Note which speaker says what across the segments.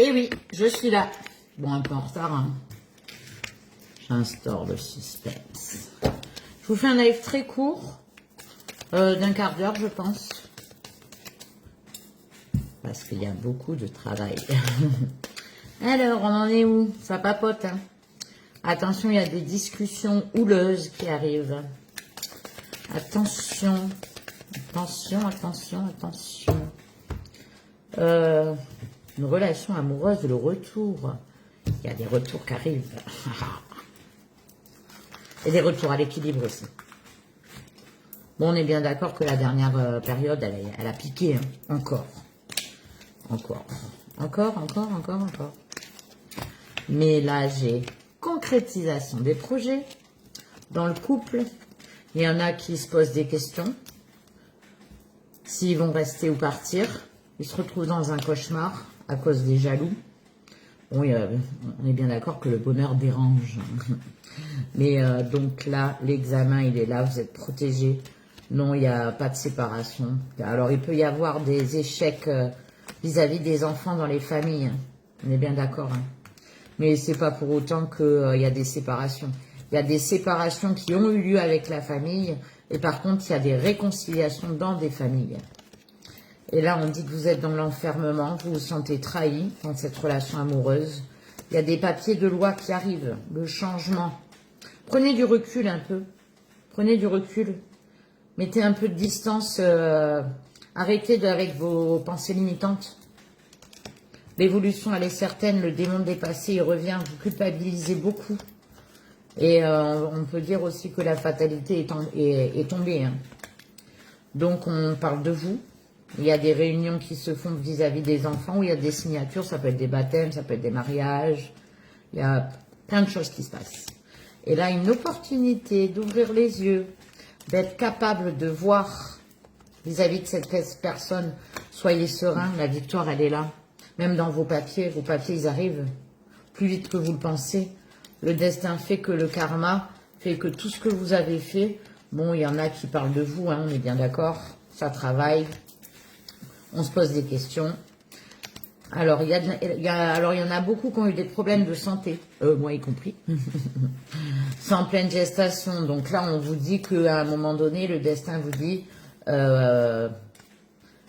Speaker 1: Et oui, je suis là. Bon, un peu en retard, hein. J'instaure le suspense. Je vous fais un live très court, d'un quart d'heure, je pense. Parce qu'il y a beaucoup de travail. Alors, on en est où? Ça papote, hein. Attention, il y a des discussions houleuses qui arrivent. Attention, attention, attention, attention. Une relation amoureuse, le retour. Il y a des retours qui arrivent. Et des retours à l'équilibre aussi. Bon, on est bien d'accord que la dernière période, elle a piqué, hein. Encore. Encore. Encore, encore, encore, encore. Mais là, j'ai concrétisation des projets dans le couple. Il y en a qui se posent des questions. S'ils vont rester ou partir. Ils se retrouvent dans un cauchemar à cause des jaloux. Bon, on est bien d'accord que le bonheur dérange. Mais donc là, l'examen, il est là, vous êtes protégés. Non, il n'y a pas de séparation. Alors, il peut y avoir des échecs vis-à-vis des enfants dans les familles. On est bien d'accord. Hein. Mais c'est pas pour autant qu'il y a des séparations. Il y a des séparations qui ont eu lieu avec la famille. Et par contre, il y a des réconciliations dans des familles. Et là, on dit que vous êtes dans l'enfermement, vous vous sentez trahi dans cette relation amoureuse. Il y a des papiers de loi qui arrivent, le changement. Prenez du recul un peu. Prenez du recul. Mettez un peu de distance. Arrêtez avec vos pensées limitantes. L'évolution, elle est certaine. Le démon dépassé, il revient. Vous culpabilisez beaucoup. Et on peut dire aussi que la fatalité est tombée. Hein. Donc, on parle de vous. Il y a des réunions qui se font vis-à-vis des enfants, où il y a des signatures, ça peut être des baptêmes, ça peut être des mariages. Il y a plein de choses qui se passent. Et là, une opportunité d'ouvrir les yeux, d'être capable de voir vis-à-vis de cette personne. Soyez serein, la victoire, elle est là. Même dans vos papiers, ils arrivent plus vite que vous le pensez. Le destin fait que le karma fait que tout ce que vous avez fait, bon, il y en a qui parlent de vous, hein, on est bien d'accord, ça travaille. On se pose des questions. Alors, il y en a beaucoup qui ont eu des problèmes de santé, moi y compris. C'est en pleine gestation. Donc là, on vous dit qu'à un moment donné, le destin vous dit,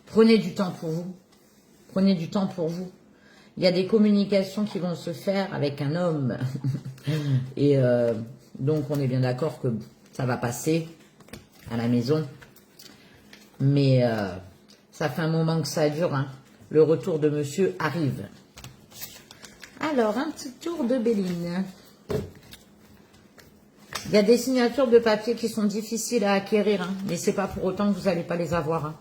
Speaker 1: prenez du temps pour vous. Prenez du temps pour vous. Il y a des communications qui vont se faire avec un homme. Et donc, on est bien d'accord que ça va passer à la maison. Mais... ça fait un moment que ça dure, hein. Le retour de monsieur arrive. Alors, un petit tour de Béline. Il y a des signatures de papier qui sont difficiles à acquérir, hein, mais c'est pas pour autant que vous n'allez pas les avoir. Hein.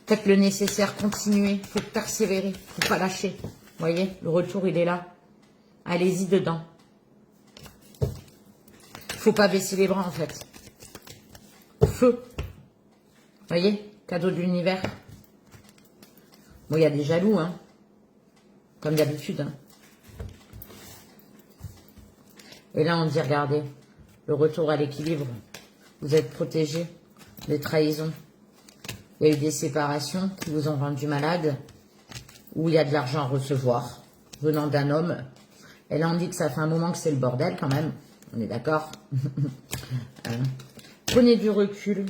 Speaker 1: Faites le nécessaire, continuez, il faut persévérer, il ne faut pas lâcher. Vous voyez, le retour, il est là. Allez-y dedans. Il ne faut pas baisser les bras, en fait. Feu. Vous voyez, cadeau de l'univers. Bon, il y a des jaloux, hein. Comme d'habitude. Hein. Et là, on dit, regardez, le retour à l'équilibre. Vous êtes protégés des trahisons. Il y a eu des séparations qui vous ont rendu malade. Ou il y a de l'argent à recevoir venant d'un homme. Et là, on dit que ça fait un moment que c'est le bordel quand même. On est d'accord. Prenez du recul.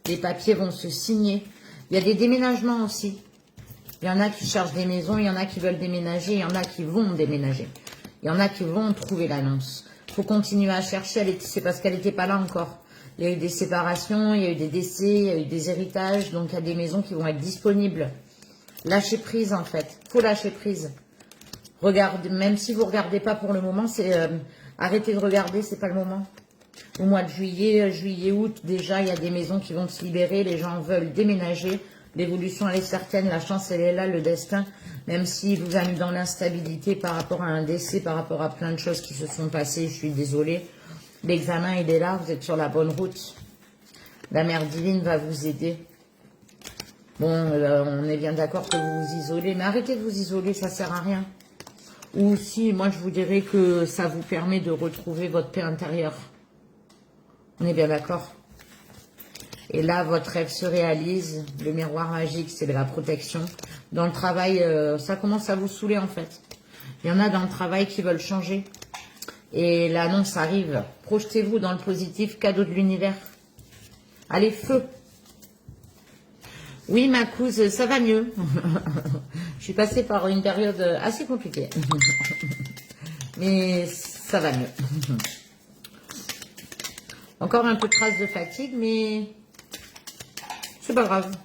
Speaker 1: Les papiers vont se signer. Il y a des déménagements aussi. Il y en a qui cherchent des maisons, il y en a qui veulent déménager, il y en a qui vont déménager. Il y en a qui vont trouver l'annonce. Il faut continuer à chercher, c'est parce qu'elle n'était pas là encore. Il y a eu des séparations, il y a eu des décès, il y a eu des héritages, donc il y a des maisons qui vont être disponibles. Lâchez prise en fait, il faut lâcher prise. Regardez, même si vous ne regardez pas pour le moment, arrêtez de regarder, c'est pas le moment. Au mois de juillet, août, déjà, il y a des maisons qui vont se libérer, les gens veulent déménager. L'évolution, elle est certaine, la chance, elle est là, le destin, même s'il vous a mis dans l'instabilité par rapport à un décès, par rapport à plein de choses qui se sont passées, je suis désolée. L'examen, il est là, vous êtes sur la bonne route. La mère divine va vous aider. Bon, on est bien d'accord que vous vous isolez, mais arrêtez de vous isoler, ça sert à rien. Ou si, moi, je vous dirais que ça vous permet de retrouver votre paix intérieure. On est bien d'accord. Et là, votre rêve se réalise. Le miroir magique, c'est de la protection. Dans le travail, ça commence à vous saouler en fait. Il y en a dans le travail qui veulent changer. Et l'annonce arrive. Projetez-vous dans le positif, cadeau de l'univers. Allez, feu. Oui, ma couse, ça va mieux. Je suis passée par une période assez compliquée. Mais ça va mieux. Encore un peu de traces de fatigue, mais c'est pas grave.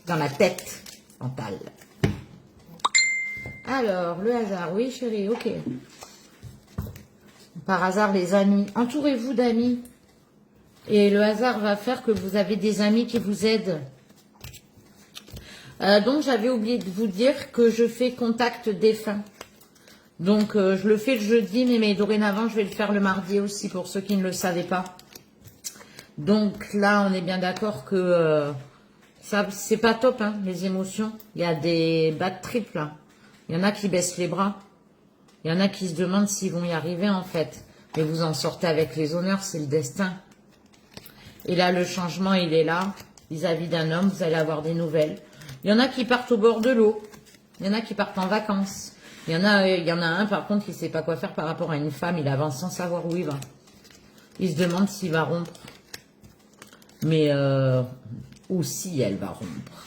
Speaker 1: Dans la tête mentale. Alors, le hasard. Oui, chérie, ok. Par hasard, les amis. Entourez-vous d'amis. Et le hasard va faire que vous avez des amis qui vous aident. Donc, j'avais oublié de vous dire que je fais contact défunt. Donc, je le fais le jeudi, mais dorénavant, je vais le faire le mardi aussi, pour ceux qui ne le savaient pas. Donc, là, on est bien d'accord que ça, c'est pas top, hein, les émotions. Il y a des bad trips, là. Il y en a qui baissent les bras. Il y en a qui se demandent s'ils vont y arriver, en fait. Mais vous en sortez avec les honneurs, c'est le destin. Et là, le changement, il est là. Vis-à-vis d'un homme, vous allez avoir des nouvelles. Il y en a qui partent au bord de l'eau. Il y en a qui partent en vacances. Il y en a un, par contre, qui ne sait pas quoi faire par rapport à une femme. Il avance sans savoir où il va. Il se demande s'il va rompre. Mais, ou si elle va rompre.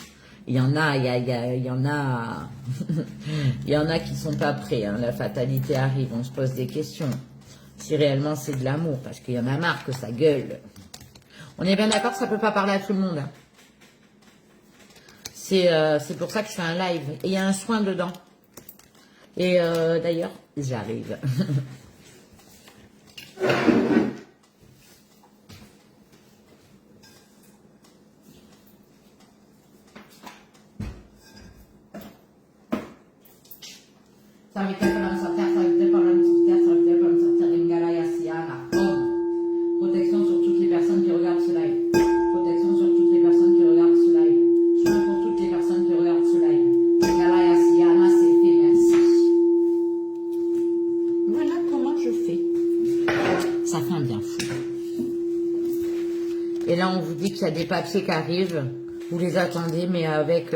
Speaker 1: Il y en a, il y en a, il y en a qui sont pas prêts, hein. La fatalité arrive, on se pose des questions. Si réellement c'est de l'amour, parce qu'il y en a marre que ça gueule. On est bien d'accord, ça peut pas parler à tout le monde, hein. C'est pour ça que je fais un live. Et il y a un soin dedans. Et d'ailleurs, j'arrive. Protection sur toutes les personnes qui regardent ce live. Protection sur toutes les personnes qui regardent ce live. Soin pour toutes les personnes qui regardent ce live. C'est fait, merci. Voilà comment je fais. Ça fait un bien fou. Et là, on vous dit qu'il y a des papiers qui arrivent. Vous les attendez, mais avec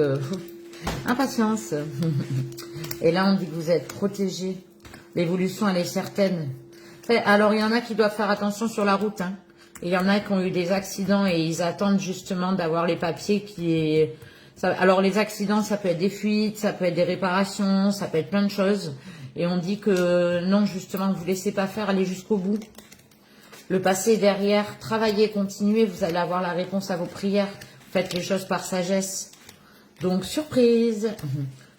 Speaker 1: impatience. Et là, on dit que vous êtes protégés. L'évolution, elle est certaine. Alors, il y en a qui doivent faire attention sur la route. Hein. Et il y en a qui ont eu des accidents et ils attendent justement d'avoir les papiers qui... Alors, les accidents, ça peut être des fuites, ça peut être des réparations, ça peut être plein de choses. Et on dit que non, justement, ne vous laissez pas faire, allez jusqu'au bout. Le passé derrière, travaillez, continuez, vous allez avoir la réponse à vos prières. Faites les choses par sagesse. Donc, surprise.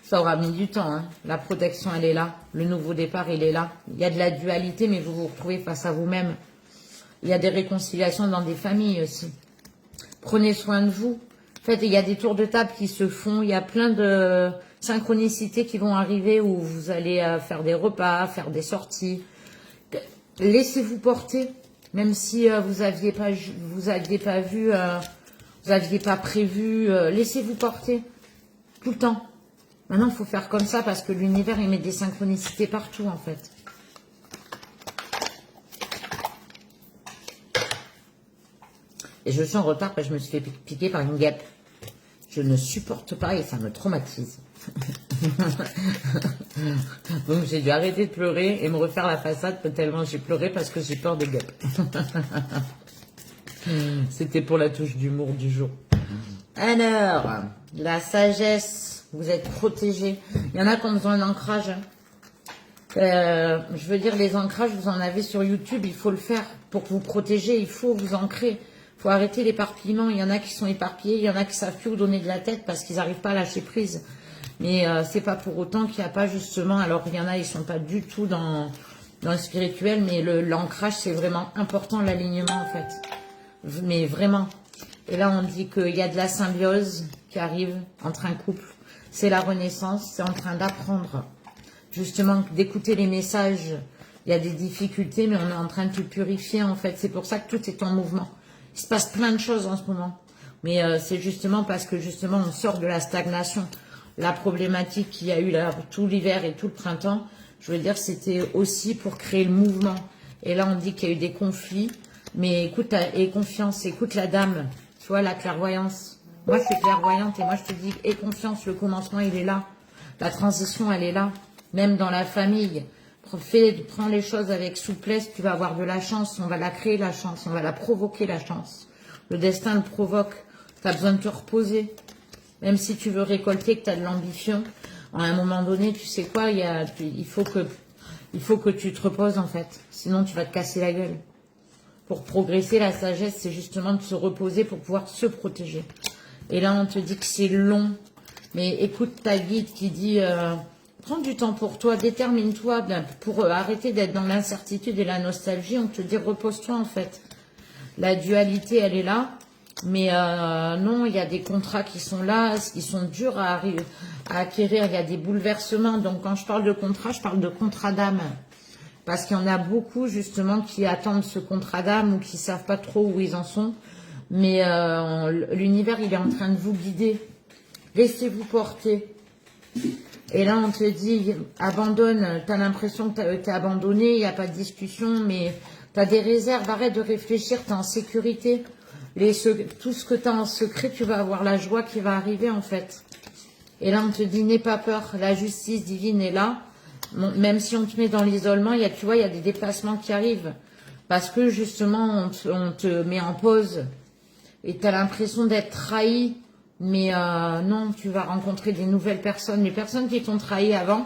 Speaker 1: Ça aura mis du temps, hein. La protection, elle est là. Le nouveau départ, il est là. Il y a de la dualité, mais vous vous retrouvez face à vous-même. Il y a des réconciliations dans des familles aussi. Prenez soin de vous. En fait, il y a des tours de table qui se font. Il y a plein de synchronicités qui vont arriver où vous allez faire des repas, faire des sorties. Laissez-vous porter, même si vous aviez pas vu, vous aviez pas prévu. Laissez-vous porter tout le temps. Maintenant, il faut faire comme ça parce que l'univers, il met des synchronicités partout, en fait. Et je suis en retard parce que je me suis fait piquer par une guêpe. Je ne supporte pas et ça me traumatise. Donc, j'ai dû arrêter de pleurer et me refaire la façade tellement j'ai pleuré parce que j'ai peur des guêpes. C'était pour la touche d'humour du jour. Alors, la sagesse. Vous êtes protégés. Il y en a qui ont besoin d'ancrage. Je veux dire, les ancrages, vous en avez sur YouTube. Il faut le faire pour vous protéger. Il faut vous ancrer. Il faut arrêter l'éparpillement. Il y en a qui sont éparpillés. Il y en a qui ne savent plus où donner de la tête parce qu'ils n'arrivent pas à lâcher prise. Mais c'est pas pour autant qu'il n'y a pas justement... Alors, il y en a, ils ne sont pas du tout dans le spirituel. Mais l'ancrage, c'est vraiment important, l'alignement, en fait. Mais vraiment. Et là, on dit qu'il y a de la symbiose qui arrive entre un couple. C'est la renaissance, c'est en train d'apprendre, justement, d'écouter les messages. Il y a des difficultés, mais on est en train de tout purifier, en fait. C'est pour ça que tout est en mouvement. Il se passe plein de choses en ce moment. Mais c'est justement parce que, justement, on sort de la stagnation. La problématique qu'il y a eu là, tout l'hiver et tout le printemps, je veux dire, c'était aussi pour créer le mouvement. Et là, on dit qu'il y a eu des conflits. Mais écoute, et confiance, écoute la dame vois, la clairvoyance. Moi, je suis clairvoyante et moi, je te dis, aie confiance, le commencement, il est là. La transition, elle est là. Même dans la famille. Prends les choses avec souplesse, tu vas avoir de la chance. On va la créer, la chance. On va la provoquer, la chance. Le destin le provoque. Tu as besoin de te reposer. Même si tu veux récolter, que tu as de l'ambition, à un moment donné, tu sais quoi, il faut que tu te reposes, en fait. Sinon, tu vas te casser la gueule. Pour progresser, la sagesse, c'est justement de se reposer pour pouvoir se protéger. Et là, on te dit que c'est long. Mais écoute ta guide qui dit, prends du temps pour toi, détermine-toi pour arrêter d'être dans l'incertitude et la nostalgie. On te dit, repose-toi, en fait. La dualité, elle est là. Mais non, il y a des contrats qui sont là, qui sont durs à acquérir. Il y a des bouleversements. Donc, quand je parle de contrat, je parle de contrat d'âme. Parce qu'il y en a beaucoup, justement, qui attendent ce contrat d'âme ou qui ne savent pas trop où ils en sont. Mais l'univers, il est en train de vous guider. Laissez-vous porter. Et là, on te dit, abandonne. Tu as l'impression que tu es abandonné, il n'y a pas de discussion, mais tu as des réserves. Arrête de réfléchir, tu es en sécurité. Tout ce que tu as en secret, tu vas avoir la joie qui va arriver, en fait. Et là, on te dit, n'aie pas peur. La justice divine est là. Même si on te met dans l'isolement, tu vois, il y a des déplacements qui arrivent. Parce que, justement, on te met en pause. Et tu as l'impression d'être trahi. Mais non, tu vas rencontrer des nouvelles personnes. Les personnes qui t'ont trahi avant,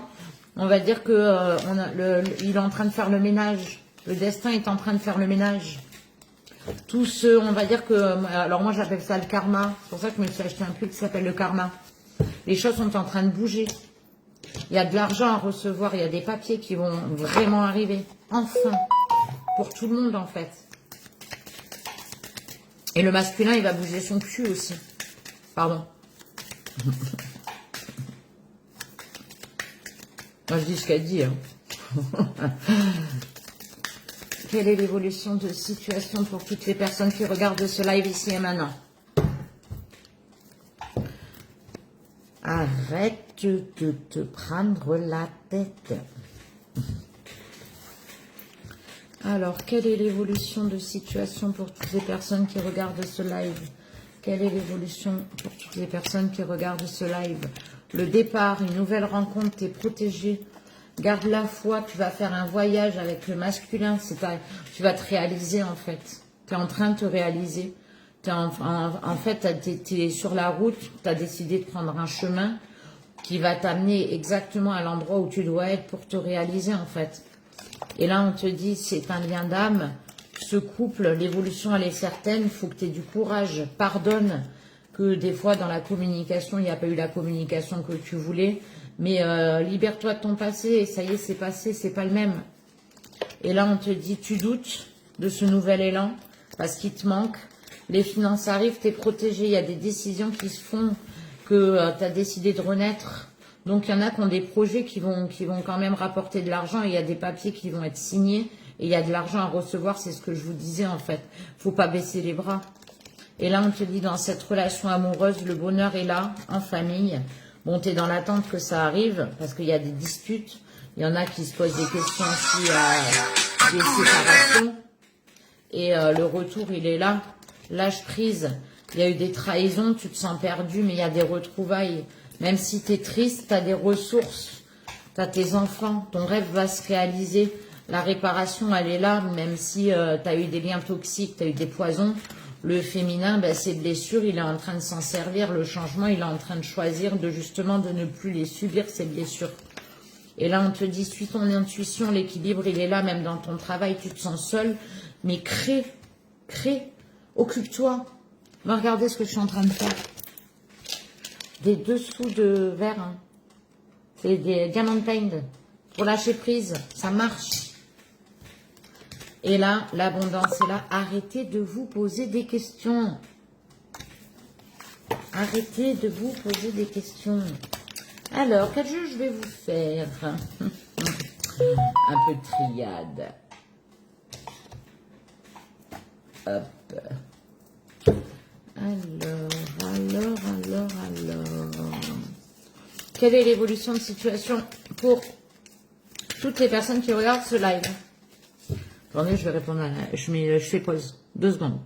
Speaker 1: on va dire que il est en train de faire le ménage. Le destin est en train de faire le ménage. Tous ceux, on va dire que... Alors moi, j'appelle ça le karma. C'est pour ça que je me suis acheté un pull qui s'appelle le karma. Les choses sont en train de bouger. Il y a de l'argent à recevoir. Il y a des papiers qui vont vraiment arriver. Enfin. Pour tout le monde, en fait. Et le masculin, il va bouger son cul aussi. Pardon. Moi, je dis ce qu'elle dit. Hein. Quelle est l'évolution de situation pour toutes les personnes qui regardent ce live ici et maintenant? Arrête de te prendre la tête. Alors, quelle est l'évolution de situation pour toutes les personnes qui regardent ce live? Quelle est l'évolution pour toutes les personnes qui regardent ce live? Le départ, une nouvelle rencontre, tu es protégé. Garde la foi, tu vas faire un voyage avec le masculin. Tu vas te réaliser, en fait. Tu es en train de te réaliser. En fait, tu es sur la route, tu as décidé de prendre un chemin qui va t'amener exactement à l'endroit où tu dois être pour te réaliser, en fait. Et là, on te dit, c'est un lien d'âme. Ce couple, l'évolution, elle est certaine. Il faut que tu aies du courage. Pardonne que des fois, dans la communication, il n'y a pas eu la communication que tu voulais. Mais libère-toi de ton passé. Et ça y est, c'est passé, c'est pas le même. Et là, on te dit, tu doutes de ce nouvel élan parce qu'il te manque. Les finances arrivent, tu es protégé. Il y a des décisions qui se font que tu as décidé de renaître. Donc, il y en a qui ont des projets qui vont quand même rapporter de l'argent. Et il y a des papiers qui vont être signés. Et il y a de l'argent à recevoir. C'est ce que je vous disais, en fait. Faut pas baisser les bras. Et là, on te dit, dans cette relation amoureuse, le bonheur est là, en famille. Bon, tu es dans l'attente que ça arrive, parce qu'il y a des disputes. Il y en a qui se posent des questions aussi à des séparations. Et le retour, il est là. Lâche prise. Il y a eu des trahisons, tu te sens perdu, mais il y a des retrouvailles. Même si tu es triste, tu as des ressources. Tu as tes enfants, ton rêve va se réaliser. La réparation, elle est là, même si tu as eu des liens toxiques, tu as eu des poisons. Le féminin, ben, ses blessures, il est en train de s'en servir. Le changement, il est en train de choisir de justement de ne plus les subir, ces blessures. Et là, on te dit, suis ton intuition, l'équilibre, il est là, même dans ton travail, tu te sens seul. Mais crée, occupe-toi. Va regarder ce que je suis en train de faire. Des dessous de verre, hein. C'est des diamant painted. Pour lâcher prise, ça marche. Et là, l'abondance est là. Arrêtez de vous poser des questions. Arrêtez de vous poser des questions. Alors, quel jeu je vais vous faire? Un peu de triade. Hop. Alors. Quelle est l'évolution de situation pour toutes les personnes qui regardent ce live? Attendez, je vais répondre à je fais pause. 2 secondes.